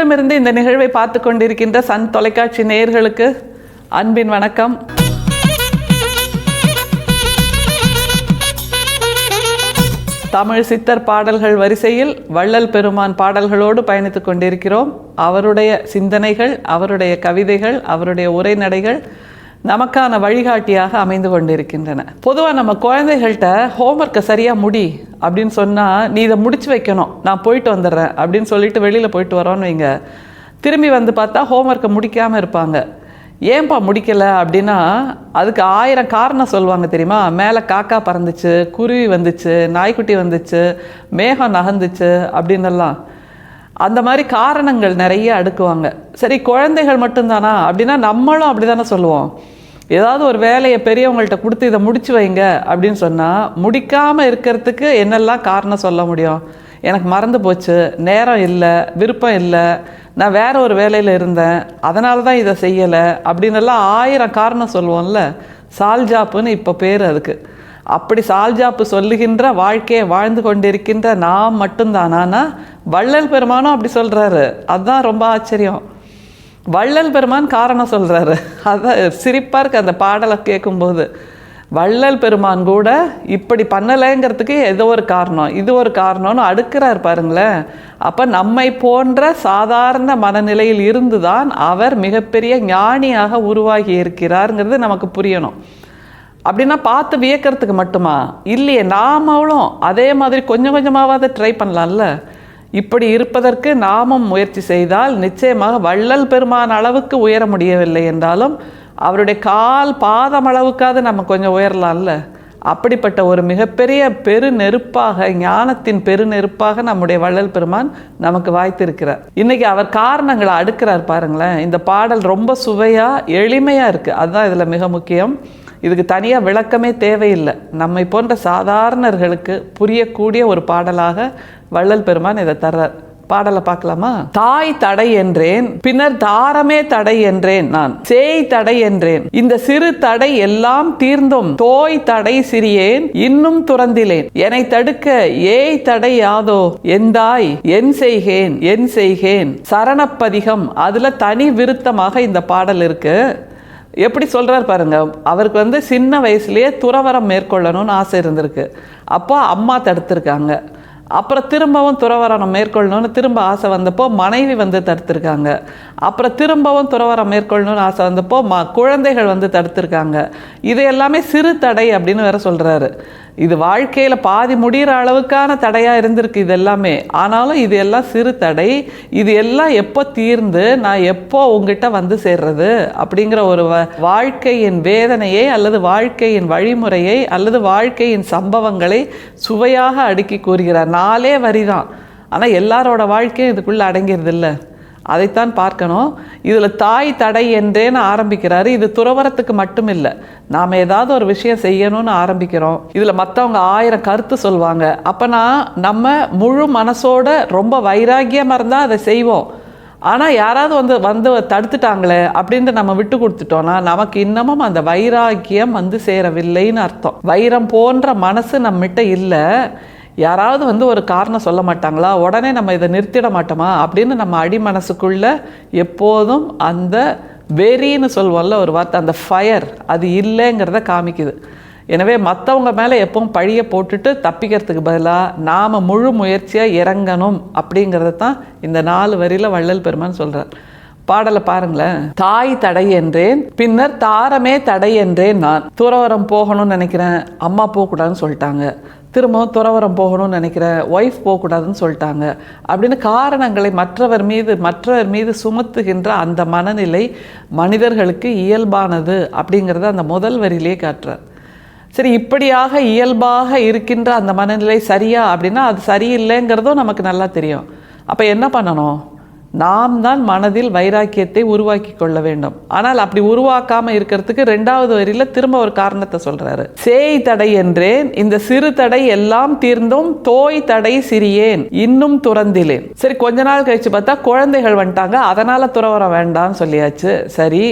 உலகெங்கிலுமிருந்து இந்த நிகழ்வை பார்த்து கொண்டிருக்கின்ற சன் தொலைக்காட்சி நேயர்களுக்கு அன்பின் வணக்கம். தமிழ் சித்தர் பாடல்கள் வரிசையில் வள்ளல் பெருமான் பாடல்களோடு பயணித்துக் கொண்டிருக்கிறோம். அவருடைய சிந்தனைகள், அவருடைய கவிதைகள், அவருடைய உரைநடைகள் நமக்கான வழிகாட்டியாக அமைந்து கொண்டிருக்கின்றன. பொதுவாக நம்ம குழந்தைகள்கிட்ட ஹோம்ஒர்க்கை சரியாக முடி அப்படின்னு சொன்னால், நீ இதை முடிச்சு வைக்கணும், நான் போயிட்டு வந்துடுறேன் அப்படின்னு சொல்லிட்டு வெளியில் போயிட்டு வரோன்னு வைங்க. திரும்பி வந்து பார்த்தா ஹோம்ஒர்க்கை முடிக்காமல் இருப்பாங்க. ஏன்பா முடிக்கலை அப்படின்னா, அதுக்கு 1000 காரணம் சொல்லுவாங்க தெரியுமா. மேலே காக்கா பறந்துச்சு, குருவி வந்துச்சு, நாய்க்குட்டி வந்துச்சு, மேகம் நகர்ந்துச்சு அப்படின்னெல்லாம். அந்த மாதிரி காரணங்கள் நிறைய அடுக்குவாங்க. சரி, குழந்தைகள் மட்டும்தானா அப்படின்னா, நம்மளும் அப்படி தானே சொல்லுவோம். ஏதாவது ஒரு வேலையை பெரியவங்கள்ட்ட கொடுத்து இதை முடிச்சு வைங்க அப்படின்னு சொன்னால், முடிக்காமல் இருக்கிறதுக்கு என்னெல்லாம் காரணம் சொல்ல முடியும்? எனக்கு மறந்து போச்சு, நேரம் இல்லை, விருப்பம் இல்லை, நான் வேற ஒரு வேலையில் இருந்தேன், அதனால தான் இதை செய்யலை அப்படின்னெல்லாம் 1000 காரணம் சொல்லுவோம்ல. சால்ஜாப்புன்னு இப்போ பேர் அதுக்கு. அப்படி சால்ஜாப்பு சொல்லுகின்ற வாழ்க்கையை வாழ்ந்து கொண்டிருக்கின்ற நாம் மட்டும்தானா? வள்ளல் பெருமானும் அப்படி சொல்கிறாரு. அதுதான் ரொம்ப ஆச்சரியம். வள்ளல் பெருமான் காரணம் சொல்கிறாரு. அதுதான் சிரிப்பாக இருக்குது அந்த பாடலை கேட்கும்போது. வள்ளல் பெருமான் கூட இப்படி பண்ணலைங்கிறதுக்கு ஏதோ ஒரு காரணம், இது ஒரு காரணம்னு அடுக்கிறார் பாருங்களேன். அப்போ நம்மை போன்ற சாதாரண மனநிலையில் இருந்து தான் அவர் மிகப்பெரிய ஞானியாக உருவாகி இருக்கிறாருங்கிறது நமக்கு புரியணும். அப்படின்னா பார்த்து வியக்கிறதுக்கு மட்டுமா? இல்லையே, நாமளும் அதே மாதிரி கொஞ்சம் கொஞ்சமாவது ட்ரை பண்ணலாம்ல. இப்படி இருப்பதற்கு நாமும் முயற்சி செய்தால் நிச்சயமாக வள்ளல் பெருமான் அளவுக்கு உயர முடியவில்லை என்றாலும் அவருடைய பாதம் அளவுக்காவது நம்ம கொஞ்சம் உயரலாம்ல. அப்படிப்பட்ட ஒரு மிகப்பெரிய பெருநெருப்பாக, ஞானத்தின் பெருநெருப்பாக நம்முடைய வள்ளல் பெருமான் நமக்கு வாய்த்திருக்கிறார். இன்னைக்கு அவர் காரணங்களை அடுக்கிறார் பாருங்களேன். இந்த பாடல் ரொம்ப சுவையாக எளிமையாக இருக்குது. அதுதான் இதில் மிக முக்கியம். இதுக்கு தனியாக விளக்கமே தேவையில்லை. நம்மை போன்ற சாதாரணர்களுக்கு புரியக்கூடிய ஒரு பாடலாக வள்ளல் பெருமான் இதை தர்றார். பாடலை பார்க்கலாமா? தாய் தடை என்றேன், பின்னர் தாரமே தடை என்றேன், நான் சேய் தடை என்றேன், இந்த சிறு தடை எல்லாம் தீர்ந்தும் தோய் தடை சிறியேன், இன்னும் துறந்திலேன், என்னை தடுக்க ஏய் தடை யாதோ எந்தாய், என் செய்கேன் என் செய்கேன். சரணப்பதிகம், அதுல தனி விருத்தமாக இந்த பாடல் இருக்கு. எப்படி சொல்கிறார் பாருங்க. அவருக்கு சின்ன வயசுலேயே துறவரம் மேற்கொள்ளணும்னு ஆசை இருந்திருக்கு. அப்போ அம்மா தடுத்திருக்காங்க. அப்புறம் திரும்பவும் துறவரம் மேற்கொள்ளணும்னு திரும்ப ஆசை வந்தப்போ மனைவி தடுத்திருக்காங்க. அப்புறம் திரும்பவும் துறவரம் மேற்கொள்ளணும்னு ஆசை வந்தப்போ குழந்தைகள் தடுத்திருக்காங்க. இது எல்லாமே சிறு தடை அப்படின்னு வேற சொல்கிறாரு. இது வாழ்க்கையில் பாதி முடிகிற அளவுக்கான தடையாக இருந்திருக்கு இது எல்லாமே. ஆனாலும் இது எல்லாம் சிறு தடை. இது எல்லாம் எப்போ தீர்ந்து நான் எப்போ உங்ககிட்ட சேர்றது அப்படிங்கிற ஒரு வாழ்க்கையின் வேதனையை அல்லது வாழ்க்கையின் வழிமுறையை அல்லது வாழ்க்கையின் சம்பவங்களை சுவையாக அடுக்கி கூறுகிறார். 4 வரி தான். ஆனால் எல்லாரோட வாழ்க்கையும் இதுக்குள்ளே அடங்கிறது இல்லை. அதைத்தான் பார்க்கணும். இதில் தாய் தடை என்றேன்னு ஆரம்பிக்கிறாரு. இது துறவரத்துக்கு மட்டும் இல்லை. நாம் ஏதாவது ஒரு விஷயம் செய்யணும்னு ஆரம்பிக்கிறோம். இதில் மற்றவங்க 1000 கருத்து சொல்லுவாங்க. அப்போனா நம்ம முழு மனசோட ரொம்ப வைராக்கியமாக இருந்தால் அதை செய்வோம். ஆனால் யாராவது தடுத்துட்டாங்களே அப்படின்ட்டு நம்ம விட்டு கொடுத்துட்டோன்னா நமக்கு இன்னமும் அந்த வைராக்கியம் சேரவில்லைன்னு அர்த்தம். வைரம் போன்ற மனசு நம்மகிட்ட இல்லை. யாராவது ஒரு காரணம் சொல்ல மாட்டாங்களா, உடனே நம்ம இதை நிறுத்திட மாட்டோமா அப்படின்னு நம்ம அடி மனசுக்குள்ள எப்போதும் அந்த வெறின்னு சொல்வோம்ல ஒரு வார்த்தை, அந்த ஃபயர், அது இல்லைங்கிறத காமிக்குது. எனவே மற்றவங்க மேலே எப்பவும் பழியை போட்டுட்டு தப்பிக்கிறதுக்கு பதிலாக நாம் முழு முயற்சியாக இறங்கணும் அப்படிங்கிறத தான் இந்த 4 வரியில் வள்ளல் பெருமான் சொல்கிறார். பாடலை பாருங்களேன். தாய் தடை என்றேன், பின்னர் தாரமே தடை என்றேன், நான் துறவரம் போகணும்னு நினைக்கிறேன், அம்மா போகக்கூடாதுன்னு சொல்லிட்டாங்க, திரும்பவும் துறவரம் போகணும்னு நினைக்கிறேன், ஒய்ஃப் போகக்கூடாதுன்னு சொல்லிட்டாங்க அப்படின்னு காரணங்களை மற்றவர் மீது சுமத்துகின்ற அந்த மனநிலை மனிதர்களுக்கு இயல்பானது அப்படிங்கிறத அந்த முதல் வரியிலே காட்டுறார். சரி, இப்படியாக இயல்பாக இருக்கின்ற அந்த மனநிலை சரியா அப்படின்னா அது சரியில்லைங்கிறதும் நமக்கு நல்லா தெரியும். அப்போ என்ன பண்ணணும்? நாம் தான் மனதில் வைராக்கியத்தை உருவாக்கி கொள்ள வேண்டும். ஆனால் அப்படி உருவாக்காமல் இருக்கிறதுக்கு 2வது வரியில் திரும்ப ஒரு காரணத்தை சொல்றாரு. சேய் தடை என்றேன், இந்த சிறு தடை எல்லாம் தீர்ந்தும் தோய் தடை சிறியேன், இன்னும் துறந்திலேன். சரி, கொஞ்ச நாள் கழிச்சு பார்த்தா குழந்தைகள் வந்துட்டாங்க, அதனால துறவரம் வேண்டாம்னு சொல்லியாச்சு. சரி,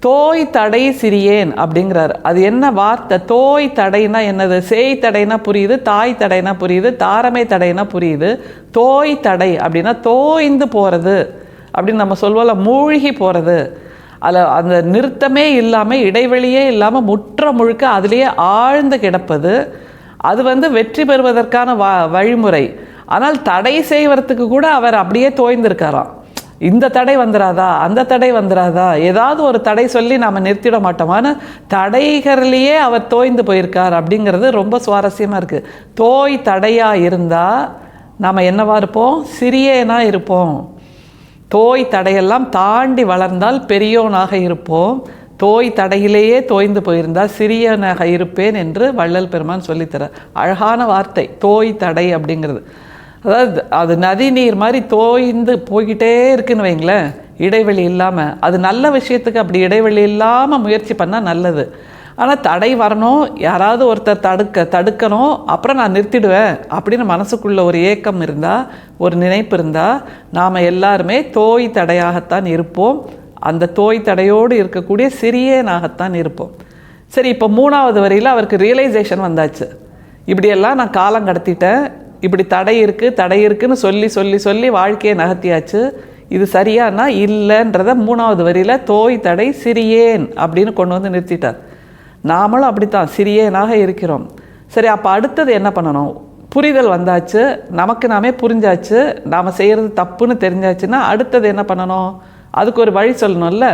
தோய் தடை சிறியேன் அப்படிங்கிறார். அது என்ன வார்த்தை? தோய் தடைனா என்னது? சேய் தடைனா புரியுது, தாய் தடைனா புரியுது, தாரமை தடைனா புரியுது. தோய் தடை அப்படின்னா தோய்ந்து போகிறது அப்படின்னு நம்ம சொல்வோம்ல, மூழ்கி போகிறது, அதில் அந்த நிறுத்தமே இல்லாமல் இடைவெளியே இல்லாமல் முற்ற முழுக்க அதிலேயே ஆழ்ந்து கிடப்பது, அது வெற்றி பெறுவதற்கான வழிமுறை. ஆனால் தடை செய்வதற்கு கூட அவர் அப்படியே தோய்ந்திருக்காராம். இந்த தடை வந்துடாதா, அந்த தடை வந்துடாதா, ஏதாவது ஒரு தடை சொல்லி நாம் நிறுத்திட மாட்டோமான தடைகளிலேயே அவர் தோய்ந்து போயிருக்கார் அப்படிங்கிறது ரொம்ப சுவாரஸ்யமாக இருக்குது. தோய் தடையாக இருந்தால் நாம் என்னவா இருப்போம்? சிறியனாக இருப்போம். தோய் தடையெல்லாம் தாண்டி வளர்ந்தால் பெரியோனாக இருப்போம். தோய் தடையிலேயே தோய்ந்து போயிருந்தால் சிறியனாக இருப்பேன் என்று வள்ளல் பெருமான் சொல்லித்தர அழகான வார்த்தை தோய் தடை அப்படிங்கிறது. அதாவது அது நதி நீர் மாதிரி தோய்ந்து போய்கிட்டே இருக்குன்னு வைங்களேன், இடைவெளி இல்லாமல். அது நல்ல விஷயத்துக்கு அப்படி இடைவெளி இல்லாமல் முயற்சி பண்ணால் நல்லது. ஆனால் தடை வரணும், யாராவது ஒருத்தர் தடுக்கணும், அப்புறம் நான் நிறுத்திடுவேன் அப்படின்னு மனசுக்குள்ள ஒரு ஏக்கம் இருந்தால், ஒரு நினைப்பு இருந்தால், நாம் எல்லாருமே தோய் தடையாகத்தான் இருப்போம். அந்த தோய் தடையோடு இருக்கக்கூடிய சிறியனாகத்தான் இருப்போம். சரி, இப்போ 3வது வரியில் அவருக்கு ரியலைசேஷன் வந்தாச்சு. இப்படியெல்லாம் நான் காலம் கடத்திட்டேன், இப்படி தடை இருக்குன்னு சொல்லி சொல்லி சொல்லி வாழ்க்கையை நகர்த்தியாச்சு, இது சரியானா இல்லைன்றத 3வது வரியில் தோய் தடை சிறியேன் அப்படின்னு கொண்டு வந்து நிறுத்திட்டார். நாமளும் அப்படித்தான் சிறியனாக இருக்கிறோம். சரி, அப்போ அடுத்தது என்ன பண்ணணும்? புரிதல் வந்தாச்சு, நமக்கு நாமே புரிஞ்சாச்சு, நாம் செய்கிறது தப்புன்னு தெரிஞ்சாச்சுன்னா அடுத்தது என்ன பண்ணணும்? அதுக்கு ஒரு வழி சொல்லணும்ல.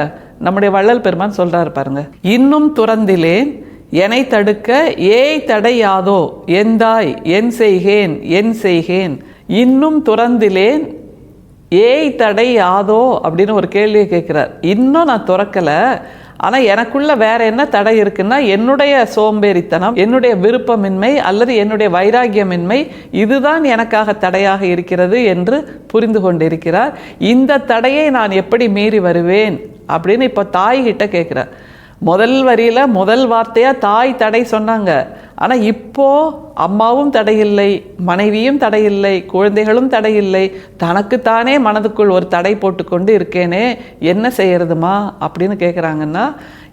நம்முடைய வள்ளல் பெருமான் சொல்கிறாரு பாருங்க, இன்னும் துறந்திலேன் என்னை தடுக்க ஏய் தடை யாதோ எந்தாய் என் செய்கேன் என் செய்கேன். இன்னும் துறந்திலேன் ஏய் தடை யாதோ அப்படின்னு ஒரு கேள்வியை கேட்குறார். இன்னும் நான் துறக்கலை, ஆனால் எனக்குள்ள வேற என்ன தடை இருக்குன்னா என்னுடைய சோம்பேறித்தனம், என்னுடைய விருப்பமின்மை அல்லது என்னுடைய வைராகியமின்மை, இதுதான் எனக்காக தடையாக இருக்கிறது என்று புரிந்து கொண்டிருக்கிறார். இந்த தடையை நான் எப்படி மீறி வருவேன் அப்படின்னு இப்போ தாய்கிட்ட கேட்குறார். முதல் வரியில் முதல் வார்த்தையாக தாய் தடை சொன்னாங்க. ஆனால் இப்போது அம்மாவும் தடையில்லை, மனைவியும் தடையில்லை, குழந்தைகளும் தடையில்லை, தனக்குத்தானே மனதுக்குள் ஒரு தடை போட்டுக்கொண்டு இருக்கேனே, என்ன செய்யறதுமா அப்படின்னு கேட்குறாங்கன்னா,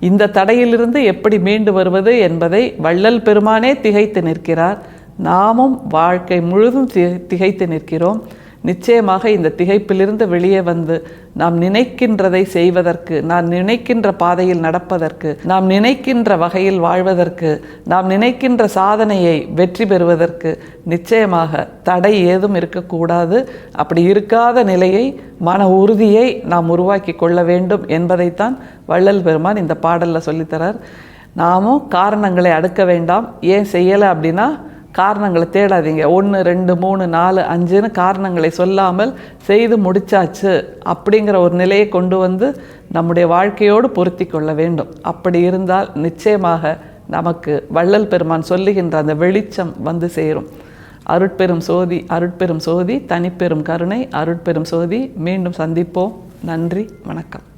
இந்த தடையிலிருந்து எப்படி மீண்டு வருவது என்பதை வள்ளல் பெருமானே திகைத்து நிற்கிறார். நாமும் வாழ்க்கை முழுதும் திகைத்து நிற்கிறோம். நிச்சயமாக இந்த திகைப்பிலிருந்து வெளியே வந்து நாம் நினைக்கின்றதை செய்வதற்கு, நாம் நினைக்கின்ற பாதையில் நடப்பதற்கு, நாம் நினைக்கின்ற வகையில் வாழ்வதற்கு, நாம் நினைக்கின்ற சாதனையை வெற்றி பெறுவதற்கு நிச்சயமாக தடை ஏதும் இருக்கக்கூடாது. அப்படி இருக்காத நிலையை, மன உறுதியை நாம் உருவாக்கி கொள்ள வேண்டும் என்பதைத்தான் வள்ளல் பெருமான் இந்த பாடலில் சொல்லித்தரார். நாமும் காரணங்களை அடுக்க வேண்டாம். ஏன் செய்யலை அப்படின்னா காரணங்களை தேடாதீங்க. 1 2 3 4 5ன்னு காரணங்களை சொல்லாமல் செய்து முடிச்சாச்சு அப்படிங்கிற ஒரு நிலையை கொண்டு வந்து நம்முடைய வாழ்க்கையோடு பொருத்தி கொள்ள வேண்டும். அப்படி இருந்தால் நிச்சயமாக நமக்கு வள்ளல் பெருமான் சொல்லுகின்ற அந்த வெளிச்சம் வந்து சேரும். அருட்பெரும் சோதி, அருட்பெரும் சோதி, தனிப்பெரும் கருணை, அருட்பெரும் சோதி. மீண்டும் சந்திப்போம். நன்றி, வணக்கம்.